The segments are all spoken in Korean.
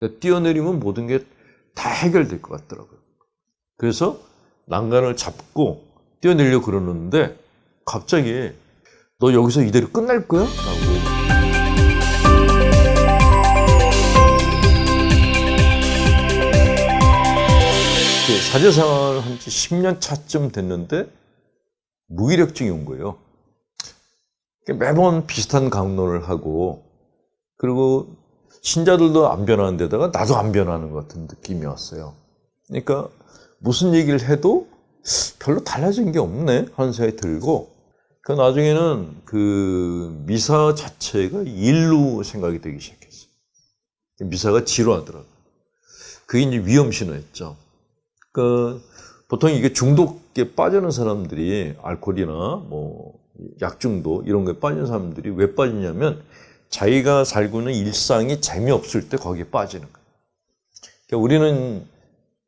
그러니까 뛰어내리면 모든 게 다 해결될 것 같더라고요. 그래서 난간을 잡고 뛰어내려고 그러는데 갑자기 너 여기서 이대로 끝날 거야? 라고. 사제생활을 한 지 10년 차쯤 됐는데 무기력증이 온 거예요. 매번 비슷한 강론을 하고, 그리고 신자들도 안 변하는 데다가 나도 안 변하는 것 같은 느낌이 왔어요. 그러니까 무슨 얘기를 해도 별로 달라진 게 없네 하는 생각이 들고, 그 나중에는 그 미사 자체가 일로 생각이 되기 시작했어요. 미사가 지루하더라고요. 그게 이제 위험 신호였죠. 그러니까 보통 이게 중독에 빠지는 사람들이, 알코올이나 뭐 약중독 이런 거에 빠진 사람들이 왜 빠지냐면 자기가 살고 있는 일상이 재미없을 때 거기에 빠지는 거예요. 그러니까 우리는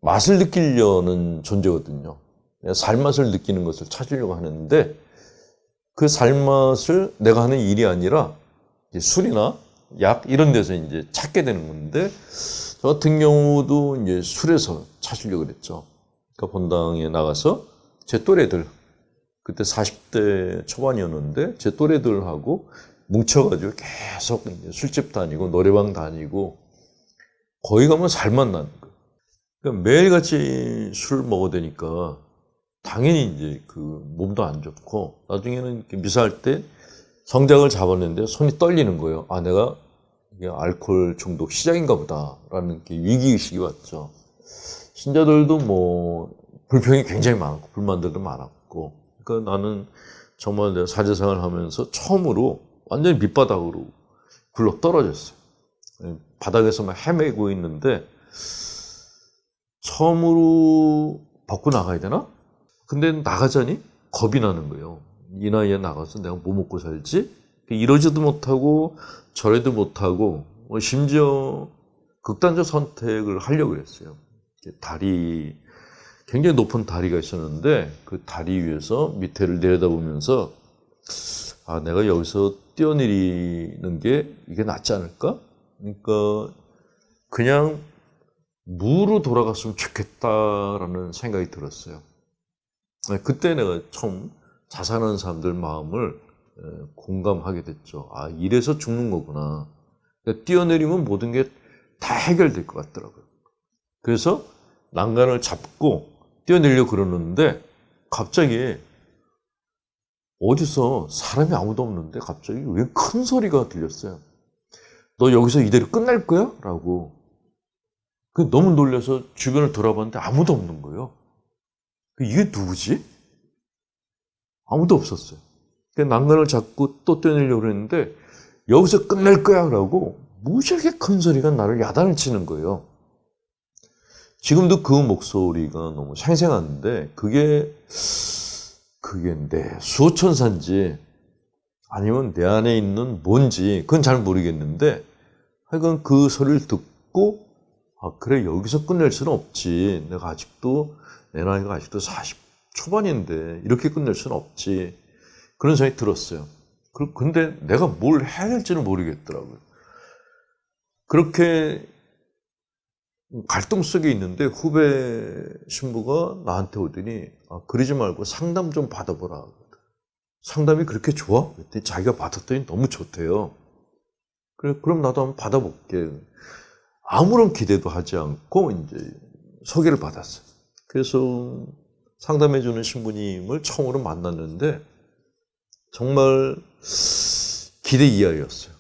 맛을 느끼려는 존재거든요. 살맛을 느끼는 것을 찾으려고 하는데 그 살맛을 내가 하는 일이 아니라 술이나 약 이런 데서 이제 찾게 되는 건데, 저 같은 경우도 이제 술에서 찾으려고 그랬죠. 그러니까 본당에 나가서 제 또래들, 그때 40대 초반이었는데 제 또래들하고 뭉쳐가지고 계속 이제 술집 다니고 노래방 다니고, 거기 가면 살만 나는 거예요. 그러니까 매일같이 술을 먹어야 되니까 당연히 이제 그 몸도 안 좋고, 나중에는 미사할 때 성장을 잡았는데 손이 떨리는 거예요. 아, 내가 이게 알코올 중독 시작인가 보다라는 위기의식이 왔죠. 신자들도 뭐 불평이 굉장히 많았고 불만들도 많았고, 그러니까 나는 정말 내가 사제생활을 하면서 처음으로 완전히 밑바닥으로 굴러 떨어졌어요. 바닥에서 막 헤매고 있는데 처음으로 벗고 나가야 되나? 근데 나가자니 겁이 나는 거예요. 이 나이에 나가서 내가 뭐 먹고 살지? 이러지도 못하고 저래도 못하고, 심지어 극단적 선택을 하려고 했어요. 다리, 굉장히 높은 다리가 있었는데 그 다리 위에서 밑에를 내려다보면서 아, 내가 여기서 뛰어내리는 게 이게 낫지 않을까? 그러니까 그냥 무로 돌아갔으면 좋겠다라는 생각이 들었어요. 그때 내가 처음 자살하는 사람들 마음을 공감하게 됐죠. 아, 이래서 죽는 거구나. 그러니까 뛰어내리면 모든 게 다 해결될 것 같더라고요. 그래서 난간을 잡고 뛰어내려고 그러는데 갑자기 어디서 사람이 아무도 없는데 갑자기 왜 큰 소리가 들렸어요. 너 여기서 이대로 끝날 거야? 라고. 너무 놀라서 주변을 돌아봤는데 아무도 없는 거예요. 이게 누구지? 아무도 없었어요. 난간을 잡고 또 뛰어내려고 그랬는데 여기서 끝낼 거야 라고 무지하게 큰 소리가 나를 야단을 치는 거예요. 지금도 그 목소리가 너무 생생한데 그게 내 수호천사인지 아니면 내 안에 있는 뭔지 그건 잘 모르겠는데, 하여간 그 소리를 듣고 아, 그래, 여기서 끝낼 수는 없지. 내가 아직도, 내 나이가 아직도 40 초반인데 이렇게 끝낼 수는 없지. 그런 생각이 들었어요. 근데 내가 뭘 해야 될지는 모르겠더라고요. 그렇게 갈등 속에 있는데 후배 신부가 나한테 오더니 아, 그러지 말고 상담 좀 받아보라. 상담이 그렇게 좋아? 그랬더니 자기가 받았더니 너무 좋대요. 그래, 그럼 나도 한번 받아볼게. 아무런 기대도 하지 않고 이제 소개를 받았어요. 그래서 상담해주는 신부님을 처음으로 만났는데 정말 기대 이하였어요.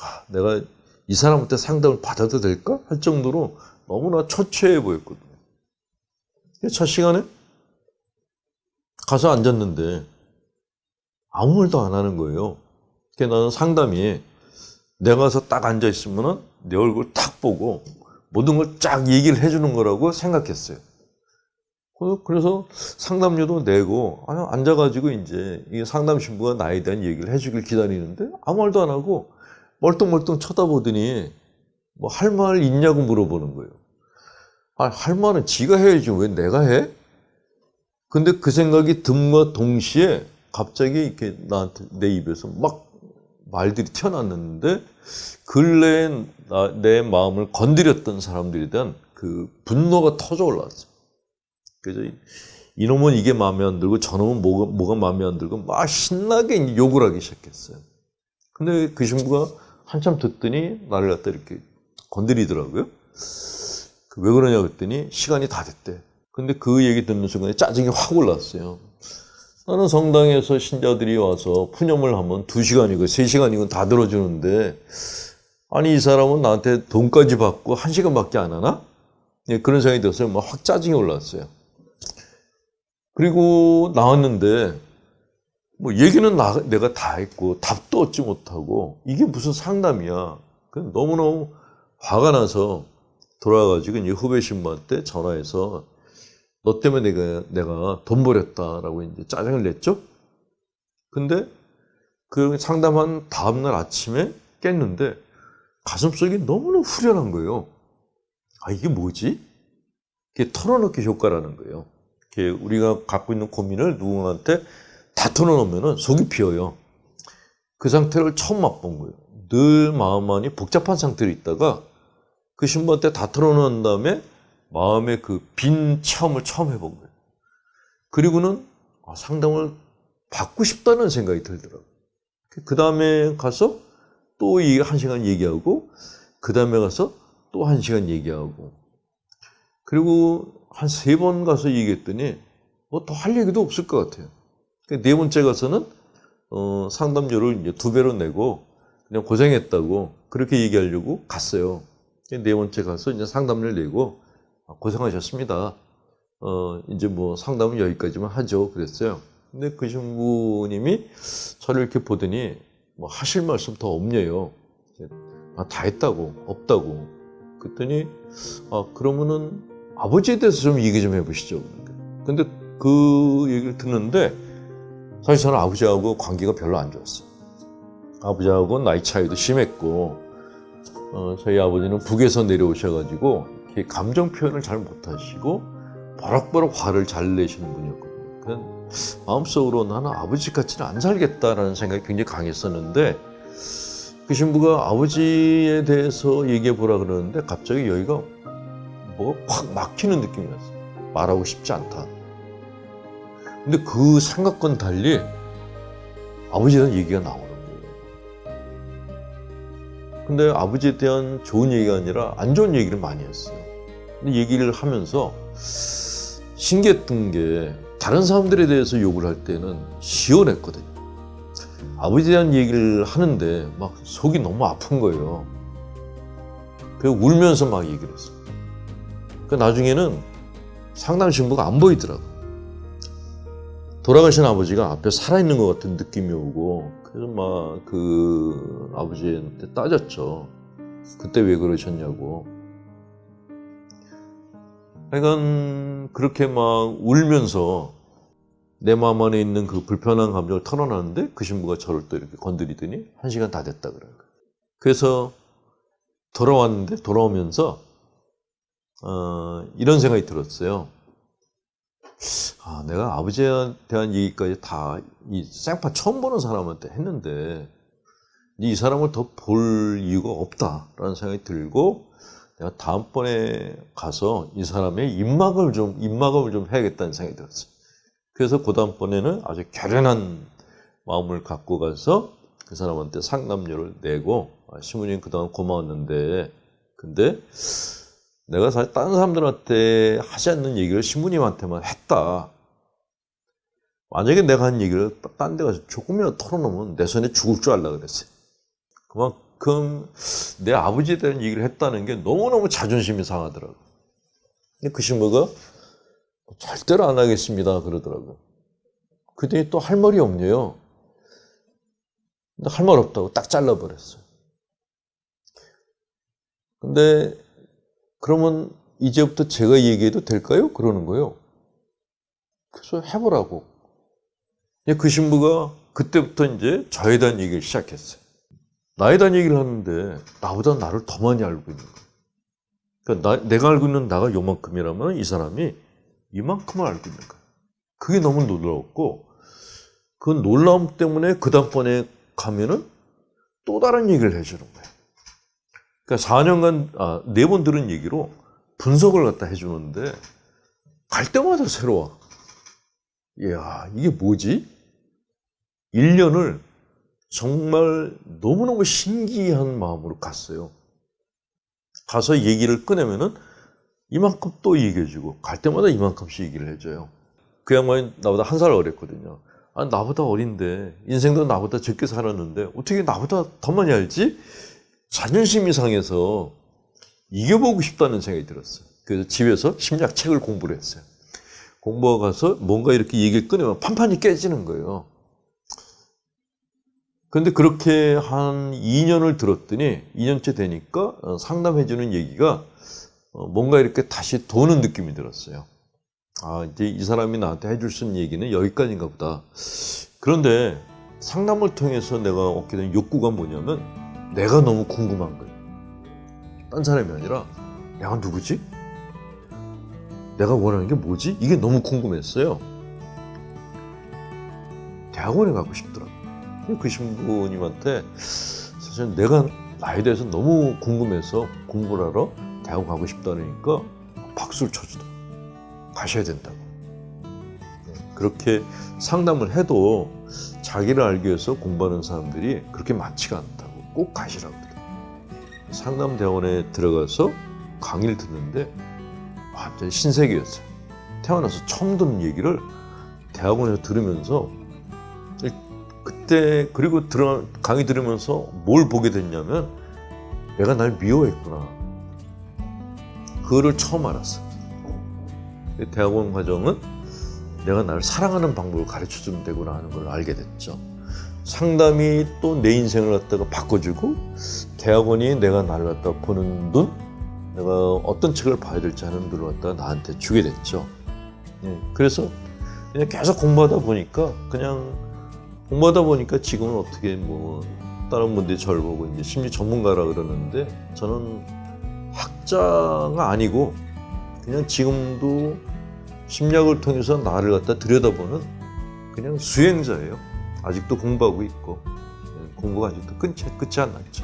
아, 내가 이 사람한테 상담을 받아도 될까? 할 정도로 너무나 처체해 보였거든요. 첫 시간에 가서 앉았는데 아무 말도 안 하는 거예요. 그러니까 나는 상담이 내가 가서 딱 앉아있으면 내 얼굴 탁 보고 모든 걸 쫙 얘기를 해주는 거라고 생각했어요. 그래서 상담료도 내고 앉아가지고 이제 이 상담 신부가 나에 대한 얘기를 해주길 기다리는데 아무 말도 안 하고 멀뚱멀뚱 쳐다보더니 뭐 할 말 있냐고 물어보는 거예요. 아, 할 말은 지가 해야지 왜 내가 해? 근데 그 생각이 듦과 동시에 갑자기 이렇게 나한테 내 입에서 막 말들이 튀어나왔는데 근래에 내 마음을 건드렸던 사람들에 대한 그 분노가 터져 올라왔어요. 그래서 이놈은 이게 마음에 안 들고 저놈은 뭐가 마음에 안 들고 막 신나게 욕을 하기 시작했어요. 근데 그 신부가 한참 듣더니 나를 갖다 이렇게 건드리더라고요. 왜 그러냐 그랬더니 시간이 다 됐대. 근데 그 얘기 듣는 순간에 짜증이 확 올랐어요. 나는 성당에서 신자들이 와서 푸념을 하면 2시간이고 3시간이고 다 들어주는데 아니 이 사람은 나한테 돈까지 받고 1시간밖에 안 하나? 예, 그런 생각이 들었어요. 막 확 짜증이 올랐어요. 그리고 나왔는데 뭐 얘기는 내가 다 했고 답도 얻지 못하고 이게 무슨 상담이야. 너무너무 화가 나서 돌아가지고 이제 후배 신부한테 전화해서 너 때문에 내가 돈 버렸다라고 이제 짜증을 냈죠. 근데 그 상담한 다음날 아침에 깼는데 가슴속이 너무너무 후련한 거예요. 아, 이게 뭐지? 이게 털어놓기 효과라는 거예요. 이게 우리가 갖고 있는 고민을 누군가한테 다 털어놓으면 속이 비어요. 그 상태를 처음 맛본 거예요. 늘 마음 안이 복잡한 상태로 있다가 그 신부한테 다 털어놓은 다음에 마음의 그 빈 체험을 처음 해본 거예요. 그리고는 상담을 받고 싶다는 생각이 들더라고요. 그 다음에 가서 또 1시간 얘기하고 그 다음에 가서 또 1시간 얘기하고 그리고 한 3번 가서 얘기했더니 뭐 더 할 얘기도 없을 것 같아요. 4번째 가서는 상담료를 이제 2배로 내고 그냥 고생했다고 그렇게 얘기하려고 갔어요. 4번째 가서 이제 상담료를 내고 고생하셨습니다. 이제 뭐 상담은 여기까지만 하죠. 그랬어요. 근데 그 신부님이 저를 이렇게 보더니 뭐 하실 말씀 더 없네요. 다 했다고, 없다고. 그랬더니, 그러면은 아버지에 대해서 좀 얘기 좀 해보시죠. 근데 그 얘기를 듣는데 사실 저는 아버지하고 관계가 별로 안 좋았어요. 아버지하고 나이 차이도 심했고, 저희 아버지는 북에서 내려오셔가지고 이렇게 감정 표현을 잘 못하시고 버럭버럭 화를 잘 내시는 분이었거든요. 그냥 마음속으로 나는 아버지같이는 안 살겠다라는 생각이 굉장히 강했었는데 그 신부가 아버지에 대해서 얘기해 보라 그러는데 갑자기 여기가 뭐가 확 막히는 느낌이 났어요. 말하고 싶지 않다. 근데 그 생각과는 달리 아버지에 대한 얘기가 나오는 거예요. 근데 아버지에 대한 좋은 얘기가 아니라 안 좋은 얘기를 많이 했어요. 근데 얘기를 하면서 신기했던 게 다른 사람들에 대해서 욕을 할 때는 시원했거든요. 아버지에 대한 얘기를 하는데 막 속이 너무 아픈 거예요. 그래서 울면서 막 얘기를 했어요. 그 나중에는 상담 신부가 안 보이더라고요. 돌아가신 아버지가 앞에 살아있는 것 같은 느낌이 오고 그래서 막 그 아버지한테 따졌죠. 그때 왜 그러셨냐고. 하여간 그렇게 막 울면서 내 마음 안에 있는 그 불편한 감정을 털어놨는데 그 신부가 저를 또 이렇게 건드리더니 1시간 다 됐다 그래요. 그래서 돌아왔는데 돌아오면서 이런 생각이 들었어요. 내가 아버지에 대한 얘기까지 다 이 생파 처음 보는 사람한테 했는데 이 사람을 더 볼 이유가 없다라는 생각이 들고 내가 다음번에 가서 이 사람의 입막음을 좀 해야겠다는 생각이 들었어요. 그래서 그 다음번에는 아주 결연한 마음을 갖고 가서 그 사람한테 상담료를 내고 신부님 그동안 고마웠는데 근데 내가 사실 다른 사람들한테 하지 않는 얘기를 신부님한테만 했다. 만약에 내가 한 얘기를 딴 데 가서 조금이라도 털어놓으면 내 손에 죽을 줄 알라 그랬어요. 그만큼 내 아버지에 대한 얘기를 했다는 게 너무너무 자존심이 상하더라고요. 근데 그 신부가 절대로 안 하겠습니다 그러더라고요. 그랬더니 또 할 말이 없네요. 근데 할 말 없다고 딱 잘라버렸어요. 근데 그러면 이제부터 제가 얘기해도 될까요? 그러는 거예요. 그래서 해보라고. 그 신부가 그때부터 이제 저에 대한 얘기를 시작했어요. 나에 대한 얘기를 하는데 나보다 나를 더 많이 알고 있는 거예요. 그러니까 내가 알고 있는 나가 요만큼이라면 이 사람이 이만큼을 알고 있는 거예요. 그게 너무 놀라웠고 그 놀라움 때문에 그 다음번에 가면은 또 다른 얘기를 해주는 거예요. 그러니까 4년간 4번 들은 얘기로 분석을 갖다 해주는데 갈 때마다 새로워. 이야, 이게 뭐지? 1년을 정말 너무너무 신기한 마음으로 갔어요. 가서 얘기를 꺼내면은 이만큼 또 얘기해주고 갈 때마다 이만큼씩 얘기를 해줘요. 그 양반이 나보다 1살 어렸거든요. 나보다 어린데 인생도 나보다 적게 살았는데 어떻게 나보다 더 많이 알지? 자존심이 상해서 이겨보고 싶다는 생각이 들었어요. 그래서 집에서 심리학 책을 공부를 했어요. 공부하고 가서 뭔가 이렇게 얘기를 꺼내면 판판이 깨지는 거예요. 그런데 그렇게 한 2년을 들었더니 2년째 되니까 상담해주는 얘기가 뭔가 이렇게 다시 도는 느낌이 들었어요. 이제 이 사람이 나한테 해줄 수 있는 얘기는 여기까지인가 보다. 그런데 상담을 통해서 내가 얻게 된 욕구가 뭐냐면 내가 너무 궁금한 거예요. 딴 사람이 아니라 내가 누구지? 내가 원하는 게 뭐지? 이게 너무 궁금했어요. 대학원에 가고 싶더라고요. 그 신부님한테 사실 내가 나에 대해서 너무 궁금해서 공부를 하러 대학원 가고 싶다니까 박수를 쳐주더라고요. 가셔야 된다고. 그렇게 상담을 해도 자기를 알기 위해서 공부하는 사람들이 그렇게 많지가 않다고 꼭 가시라고 그래요. 상담대원에 들어가서 강의를 듣는데 완전 신세계였어요. 태어나서 처음 듣는 얘기를 대학원에서 들으면서 그때 그리고 강의 들으면서 뭘 보게 됐냐면 내가 날 미워했구나. 그거를 처음 알았어요. 대학원 과정은 내가 나를 사랑하는 방법을 가르쳐주면 되구나 하는 걸 알게 됐죠. 상담이 또 내 인생을 갖다가 바꿔주고 대학원이 내가 나를 갖다가 보는 눈, 내가 어떤 책을 봐야 될지 하는 눈을 갖다가 나한테 주게 됐죠. 그래서 그냥 계속 공부하다 보니까 지금은 어떻게 다른 분들이 저를 보고 이제 심리 전문가라 그러는데 저는 학자가 아니고 그냥 지금도 심리학을 통해서 나를 갖다 들여다보는 그냥 수행자예요. 아직도 공부하고 있고 공부가 아직도 끝이 안 났죠.